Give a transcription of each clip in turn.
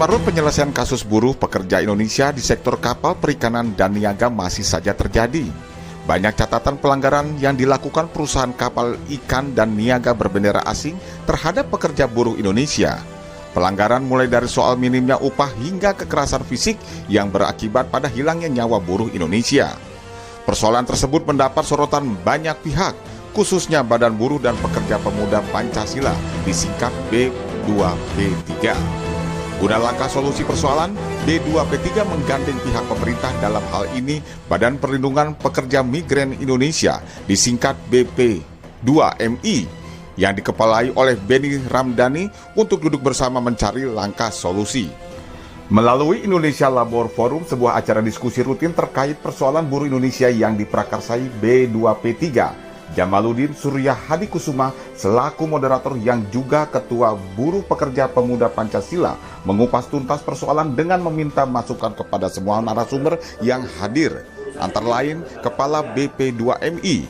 Carut-marut penyelesaian kasus buruh pekerja Indonesia di sektor kapal perikanan dan niaga masih saja terjadi. Banyak catatan pelanggaran yang dilakukan perusahaan kapal ikan dan niaga berbendera asing terhadap pekerja buruh Indonesia. Pelanggaran mulai dari soal minimnya upah hingga kekerasan fisik yang berakibat pada hilangnya nyawa buruh Indonesia. Persoalan tersebut mendapat sorotan banyak pihak, khususnya Badan Buruh dan Pekerja Pemuda Pancasila, disingkat B2P3. Guna langkah solusi persoalan, B2P3 menggandeng pihak pemerintah, dalam hal ini Badan Perlindungan Pekerja Migran Indonesia, disingkat BP2MI, yang dikepalai oleh Benny Ramdhani untuk duduk bersama mencari langkah solusi. Melalui Indonesia Labor Forum, sebuah acara diskusi rutin terkait persoalan buruh Indonesia yang diprakarsai B2P3, Jamaluddin Surya Hadikusuma selaku moderator yang juga Ketua Buruh Pekerja Pemuda Pancasila mengupas tuntas persoalan dengan meminta masukan kepada semua narasumber yang hadir, antara lain Kepala BP2MI,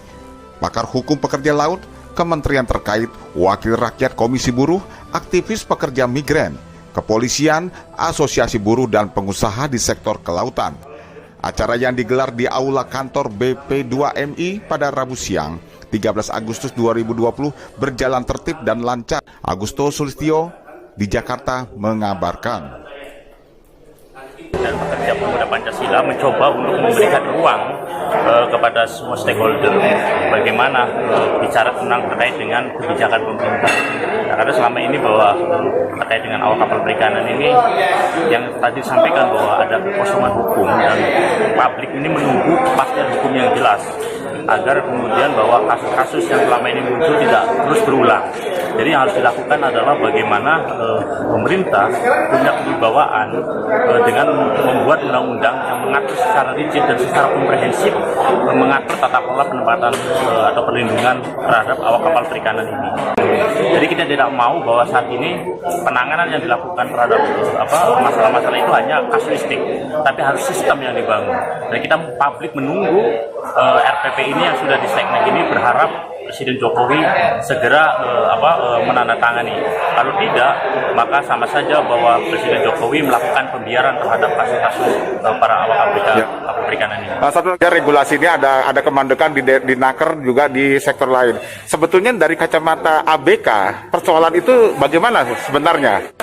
pakar hukum pekerja laut, kementerian terkait, wakil rakyat Komisi Buruh, aktivis pekerja migran, kepolisian, asosiasi buruh dan pengusaha di sektor kelautan. Acara yang digelar di Aula Kantor BP2MI pada Rabu siang, 13 Agustus 2020 berjalan tertib dan lancar. Agusto Sulistyo di Jakarta mengabarkan. Dan Pekerja Pemuda Pancasila mencoba untuk memberikan ruang kepada semua stakeholder bagaimana bicara tentang terkait dengan kebijakan pemerintah. Nah, karena selama ini bahwa terkait dengan awak kapal perikanan ini yang tadi disampaikan bahwa ada kekosongan hukum dan publik ini menunggu kepastian hukum yang jelas agar kemudian bahwa kasus-kasus yang selama ini muncul tidak terus berulang. Jadi yang harus dilakukan adalah bagaimana pemerintah punya kewibawaan dengan membuat undang-undang yang mengatur secara rigid dan secara komprehensif mengatur tata kelola penempatan atau perlindungan terhadap awak kapal perikanan ini. Jadi kita tidak mau bahwa saat ini penanganan yang dilakukan terhadap masalah-masalah itu hanya kasuistik, tapi harus sistem yang dibangun. Dan kita publik menunggu RPP ini yang sudah di Seknek ini, berharap Presiden Jokowi segera menandatangani. Kalau tidak, maka sama saja bahwa Presiden Jokowi melakukan pembiaran terhadap kasus-kasus para awak kapal perikanan ini. Satu regulasi ini ada kemandekan di Naker juga di sektor lain. Sebetulnya dari kacamata ABK, persoalan itu bagaimana sebenarnya?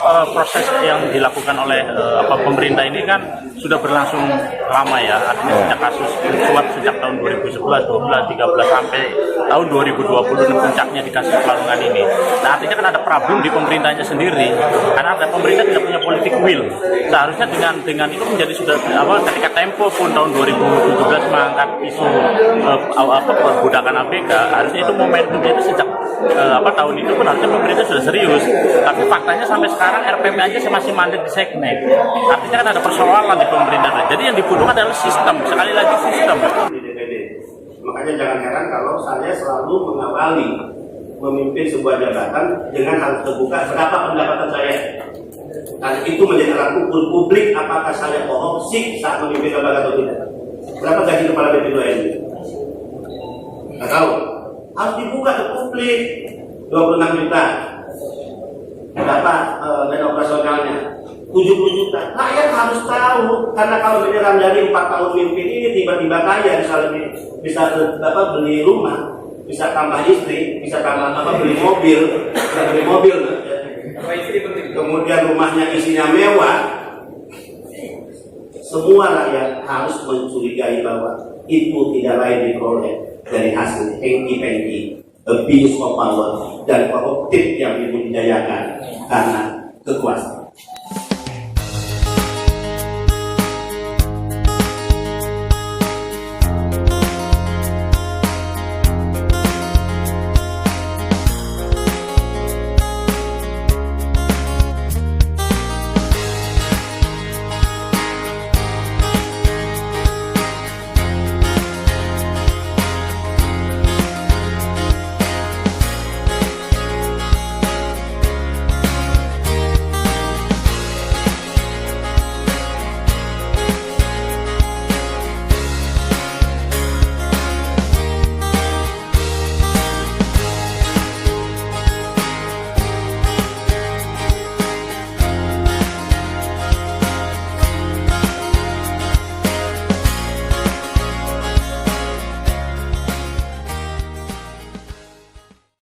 Proses yang dilakukan oleh pemerintah ini kan sudah berlangsung lama ya, artinya sejak kasus suap sejak tahun 2011, 12, 13 sampai tahun 2020 dan puncaknya di kasus Pelanggan ini. Nah, artinya kan ada problem di pemerintahnya sendiri karena pemerintah tidak punya politik will. Seharusnya dengan itu menjadi sudah ketika Tempo pun tahun 2017 mengangkat isu perbudakan ABK, harusnya itu momentumnya itu sejak tahun itu pun harusnya pemerintah sudah serius. Tapi faktanya sampai sekarang RPP aja masih mandek di Seknek. Artinya kan ada persoalan di pemerintah. Jadi yang dibutuhkan adalah sistem. Sekali lagi sistem. Makanya jangan heran kalau saya selalu mengawali memimpin sebuah jabatan dengan harus terbuka berapa pendapatan saya. Dan itu menjadi alat ukur publik apakah saya korupsi saat memimpin lembaga atau tidak. Berapa gaji kepala BP2MI? Nggak tahu. Harus dibuka ke publik. 26 juta. Berapa dana operasionalnya? 70 juta. Rakyat harus tahu, karena kalau Benny Ramdhani 4 tahun mimpin ini tiba-tiba kaya, bisa beli rumah, bisa tambah istri, bisa tambah beli mobil, kemudian rumahnya isinya mewah. Semua rakyat harus mencurigai bahwa itu tidak lain diperoleh dari hasil hengki-pengki, abuse of power dan koruptif yang dibudidayakan karena kekuasaan.